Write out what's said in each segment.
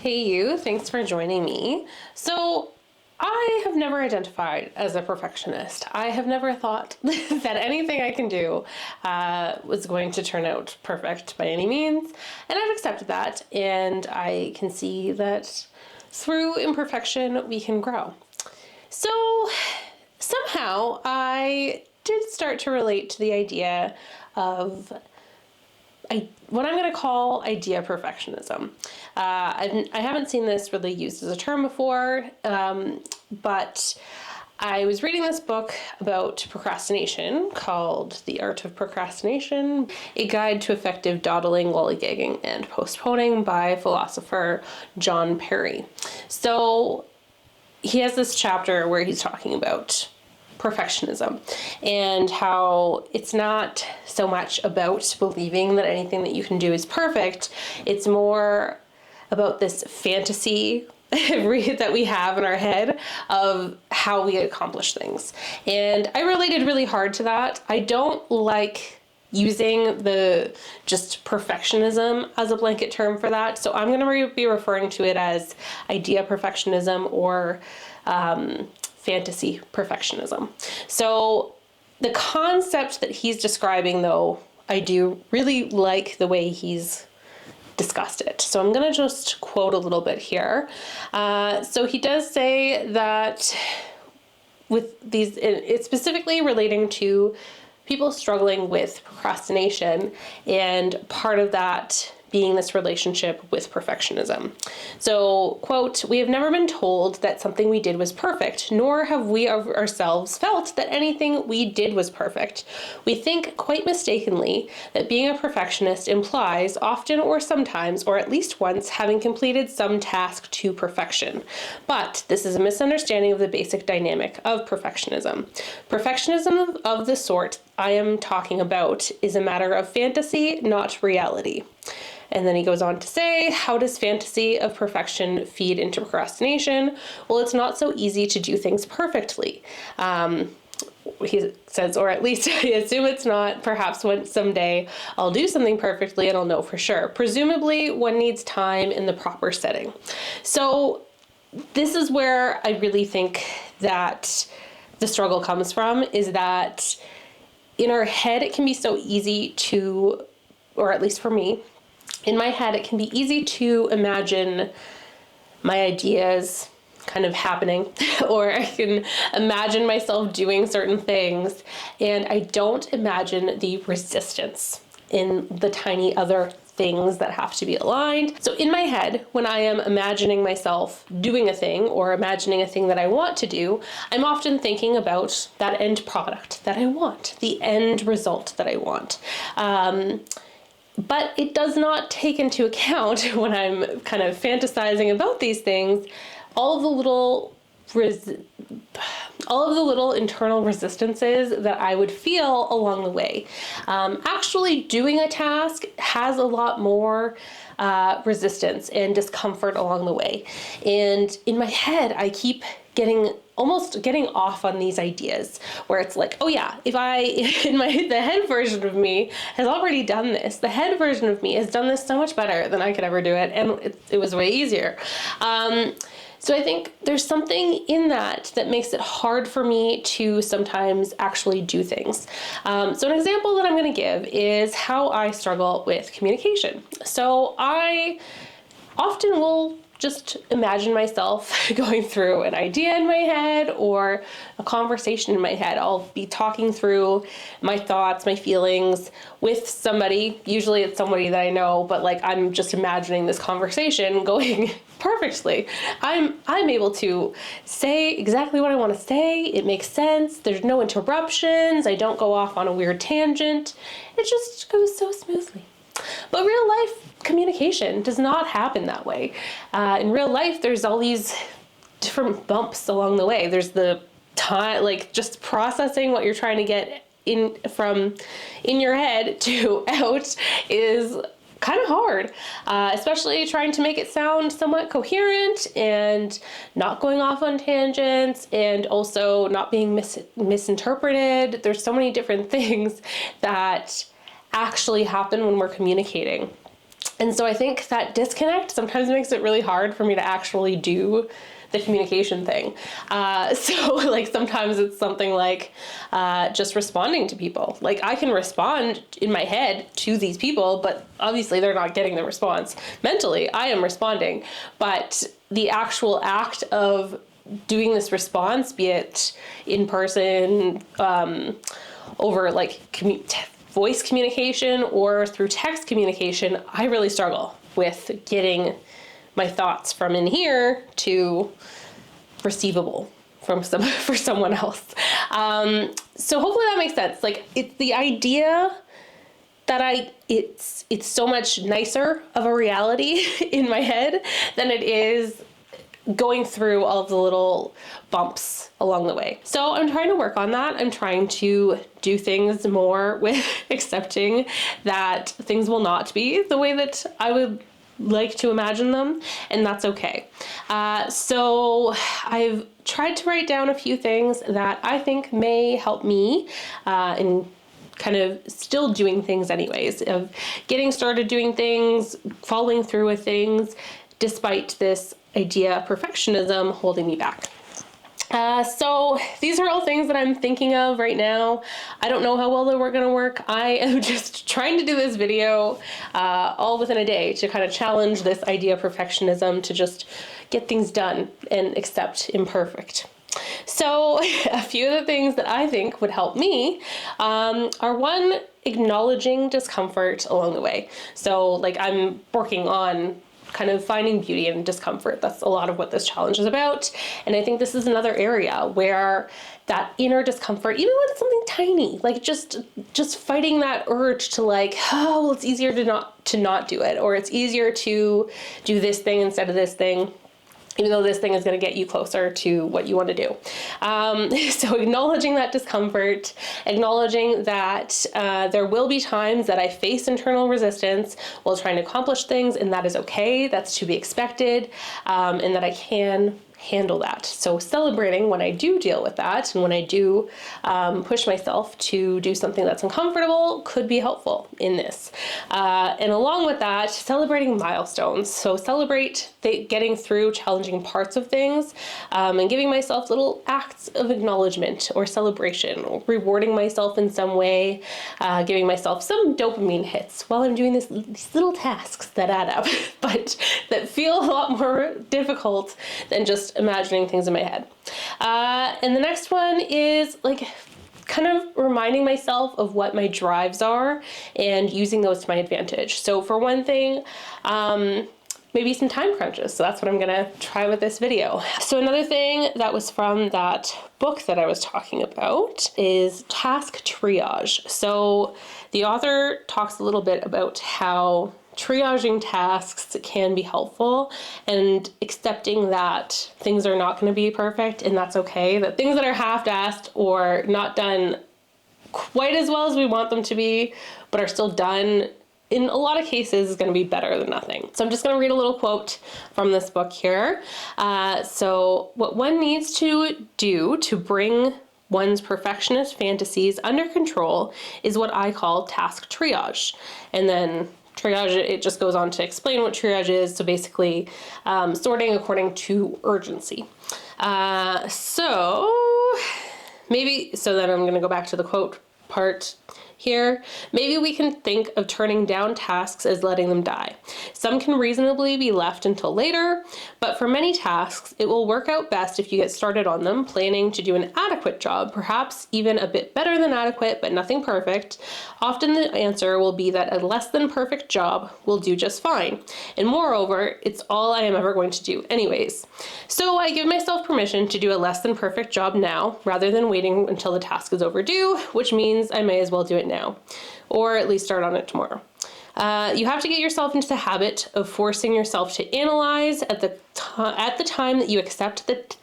Hey you, thanks for joining me. So I have never identified as a perfectionist. I have never thought that anything I can do was going to turn out perfect by any means. And I've accepted that, and I can see that through imperfection we can grow. So somehow I did start to relate to the idea of what I'm going to call idea perfectionism. I haven't seen this really used as a term before, but I was reading this book about procrastination called The Art of Procrastination, A Guide to Effective Dawdling, Lollygagging, and Postponing by philosopher John Perry. So he has this chapter where he's talking about perfectionism and how it's not so much about believing that anything that you can do is perfect. It's more about this fantasy that we have in our head of how we accomplish things. And I related really hard to that. I don't like using the just perfectionism as a blanket term for that. So I'm going to be referring to it as idea perfectionism or fantasy perfectionism. So the concept that he's describing, though, I do really like the way he's discussed it. So I'm going to just quote a little bit here. So he does say that with these, it's specifically relating to people struggling with procrastination, and part of that being this relationship with perfectionism. So, quote, "We have never been told that something we did was perfect, nor have we ourselves felt that anything we did was perfect. We think quite mistakenly that being a perfectionist implies often or sometimes, or at least once, having completed some task to perfection. But this is a misunderstanding of the basic dynamic of perfectionism. Perfectionism of the sort I am talking about is a matter of fantasy, not reality." And then he goes on to say, how does fantasy of perfection feed into procrastination? Well, it's not so easy to do things perfectly. He says, or at least I assume it's not. Perhaps someday I'll do something perfectly and I'll know for sure. Presumably one needs time in the proper setting. So this is where I really think that the struggle comes from, is that in our head it can be so easy to, or at least for me, in my head, it can be easy to imagine my ideas kind of happening, or I can imagine myself doing certain things, and I don't imagine the resistance in the tiny other things that have to be aligned. So in my head, when I am imagining myself doing a thing or imagining a thing that I want to do, I'm often thinking about that end product that I want, the end result that I want. But it does not take into account, when I'm kind of fantasizing about these things, all of the little internal resistances that I would feel along the way. Actually doing a task has a lot more resistance and discomfort along the way. And in my head, I keep almost getting off on these ideas where it's like, oh yeah, the head version of me has already done this. The head version of me has done this so much better than I could ever do it. And it was way easier. So I think there's something in that makes it hard for me to sometimes actually do things. So an example that I'm going to give is how I struggle with communication. So I often will just imagine myself going through an idea in my head or a conversation in my head. I'll be talking through my thoughts, my feelings with somebody. Usually it's somebody that I know, but like I'm just imagining this conversation going perfectly. I'm able to say exactly what I want to say. It makes sense. There's no interruptions. I don't go off on a weird tangent. It just goes so smoothly. But real life communication does not happen that way. In real life, there's all these different bumps along the way. There's the time, like just processing what you're trying to get in your head to out is kind of hard, especially trying to make it sound somewhat coherent and not going off on tangents and also not being misinterpreted. There's so many different things that actually happen when we're communicating. And so I think that disconnect sometimes makes it really hard for me to actually do the communication thing. So like sometimes it's something like just responding to people. Like I can respond in my head to these people, but obviously they're not getting the response. Mentally, I am responding, but the actual act of doing this response, be it in person, over like voice communication or through text communication, I really struggle with getting my thoughts from in here to receivable from for someone else. So hopefully that makes sense. Like it's the idea that it's so much nicer of a reality in my head than it is going through all of the little bumps along the way. So I'm trying to work on that. I'm trying to do things more with accepting that things will not be the way that I would like to imagine them, and that's okay. So I've tried to write down a few things that I think may help me in kind of still doing things anyways, of getting started doing things, following through with things, despite this idea of perfectionism holding me back. So these are all things that I'm thinking of right now. I don't know how well they were going to work. I am just trying to do this video all within a day to kind of challenge this idea of perfectionism, to just get things done and accept imperfect. So a few of the things that I think would help me are one, acknowledging discomfort along the way. So like I'm working on kind of finding beauty in discomfort. That's a lot of what this challenge is about. And I think this is another area where that inner discomfort, even when it's something tiny, like just fighting that urge to like, oh, well, it's easier to not do it, or it's easier to do this thing instead of this thing, even though this thing is going to get you closer to what you want to do. So acknowledging that discomfort, acknowledging that there will be times that I face internal resistance while trying to accomplish things, and that is okay, that's to be expected, and that I can handle that. So celebrating when I do deal with that, and when I do push myself to do something that's uncomfortable, could be helpful in this. And along with that, celebrating milestones. So celebrate getting through challenging parts of things, and giving myself little acts of acknowledgement or celebration, or rewarding myself in some way, giving myself some dopamine hits while I'm doing these little tasks that add up, but that feel a lot more difficult than just imagining things in my head. And the next one is like kind of reminding myself of what my drives are and using those to my advantage. So for one thing, maybe some time crunches. So that's what I'm gonna try with this video. So another thing that was from that book that I was talking about is task triage. So the author talks a little bit about how triaging tasks can be helpful, and accepting that things are not going to be perfect, and that's okay, that things that are half-assed or not done quite as well as we want them to be, but are still done, in a lot of cases is going to be better than nothing. So I'm just going to read a little quote from this book here. So what one needs to do to bring one's perfectionist fantasies under control is what I call task triage. And then triage, it just goes on to explain what triage is. So basically sorting according to urgency. So then I'm going to go back to the quote part here. Maybe we can think of turning down tasks as letting them die. Some can reasonably be left until later, but for many tasks, it will work out best if you get started on them, planning to do an adequate job, perhaps even a bit better than adequate, but nothing perfect. Often the answer will be that a less than perfect job will do just fine. And moreover, it's all I am ever going to do anyways. So I give myself permission to do a less than perfect job now, rather than waiting until the task is overdue, which means I may as well do it now, or at least start on it tomorrow. You have to get yourself into the habit of forcing yourself to analyze at the time that you accept that.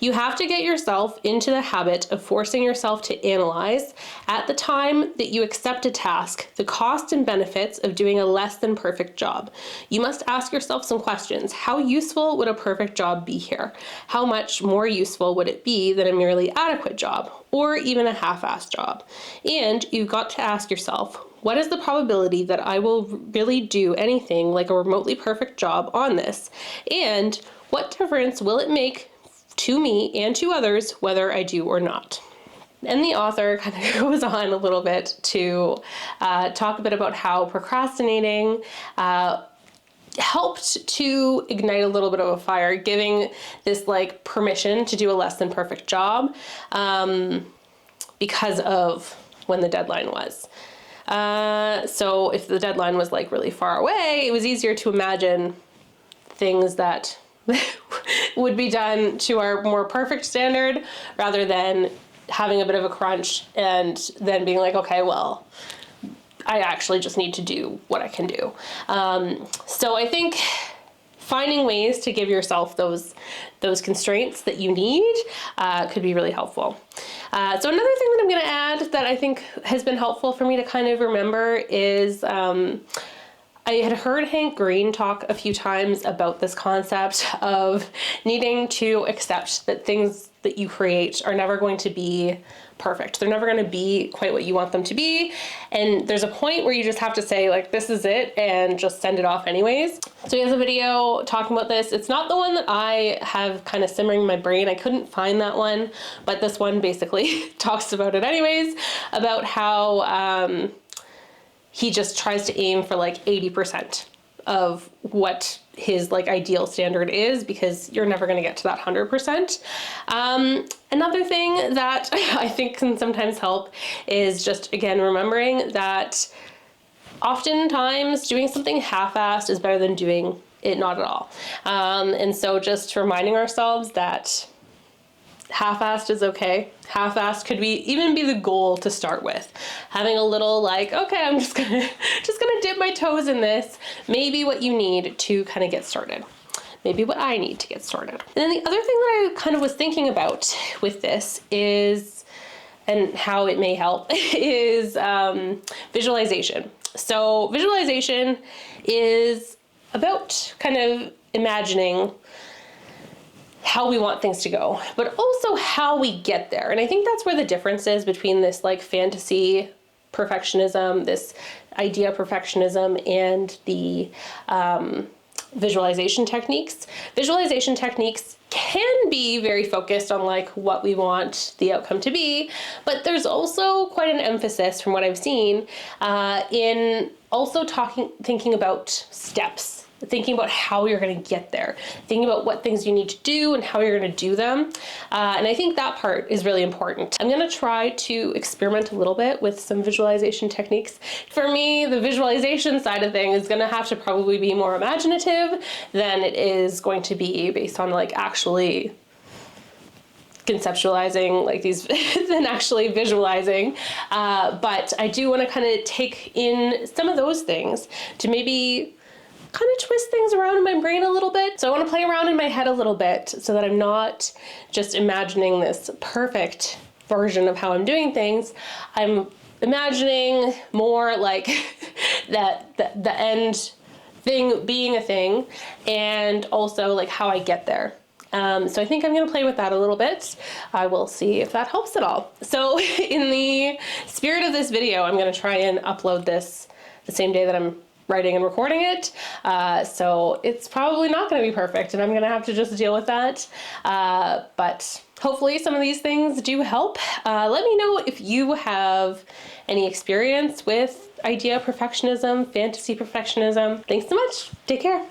You have to get yourself into the habit of forcing yourself to analyze, at the time that you accept a task, the costs and benefits of doing a less than perfect job. You must ask yourself some questions. How useful would a perfect job be here? How much more useful would it be than a merely adequate job, or even a half-assed job? And you've got to ask yourself, What is the probability that I will really do anything like a remotely perfect job on this? And what difference will it make to me and to others whether I do or not? And the author kind of goes on a little bit to talk a bit about how procrastinating helped to ignite a little bit of a fire, giving this like permission to do a less than perfect job because of when the deadline was. So if the deadline was like really far away, it was easier to imagine things that would be done to our more perfect standard rather than having a bit of a crunch and then being like, okay, well, I actually just need to do what I can do. So I think finding ways to give yourself those constraints that you need could be really helpful. So another thing that I'm going to add that I think has been helpful for me to kind of remember is I had heard Hank Green talk a few times about this concept of needing to accept that things that you create are never going to be perfect. They're never going to be quite what you want them to be. And there's a point where you just have to say like, this is it, and just send it off anyways. So he has a video talking about this. It's not the one that I have kind of simmering in my brain. I couldn't find that one, but this one basically talks about it anyways, about how he just tries to aim for like 80% of what his like ideal standard is, because you're never going to get to that 100%. Another thing that I think can sometimes help is just, again, remembering that oftentimes doing something half-assed is better than doing it not at all. And so just reminding ourselves that half-assed is okay. Half-assed could even be the goal to start with. Having a little like, okay, I'm just gonna dip my toes in this. Maybe what you need to kind of get started. Maybe what I need to get started. And then the other thing that I kind of was thinking about with this is, and how it may help, is visualization. So visualization is about kind of imagining how we want things to go, but also how we get there. And I think that's where the difference is between this like fantasy perfectionism, this idea perfectionism, and the visualization techniques. Visualization techniques can be very focused on like what we want the outcome to be, but there's also quite an emphasis from what I've seen in also thinking about steps. Thinking about how you're going to get there, thinking about what things you need to do and how you're going to do them. And I think that part is really important. I'm going to try to experiment a little bit with some visualization techniques. For me, the visualization side of things is going to have to probably be more imaginative than it is going to be based on like actually conceptualizing like these than actually visualizing. But I do want to kind of take in some of those things to maybe kind of twist things around in my brain a little bit. So I want to play around in my head a little bit so that I'm not just imagining this perfect version of how I'm doing things. I'm imagining more like that the end thing being a thing, and also like how I get there. So I think I'm going to play with that a little bit. I will see if that helps at all. So in the spirit of this video, I'm going to try and upload this the same day that I'm writing and recording it. So it's probably not going to be perfect, and I'm going to have to just deal with that. But hopefully some of these things do help. Let me know if you have any experience with idea perfectionism, fantasy perfectionism. Thanks so much. Take care.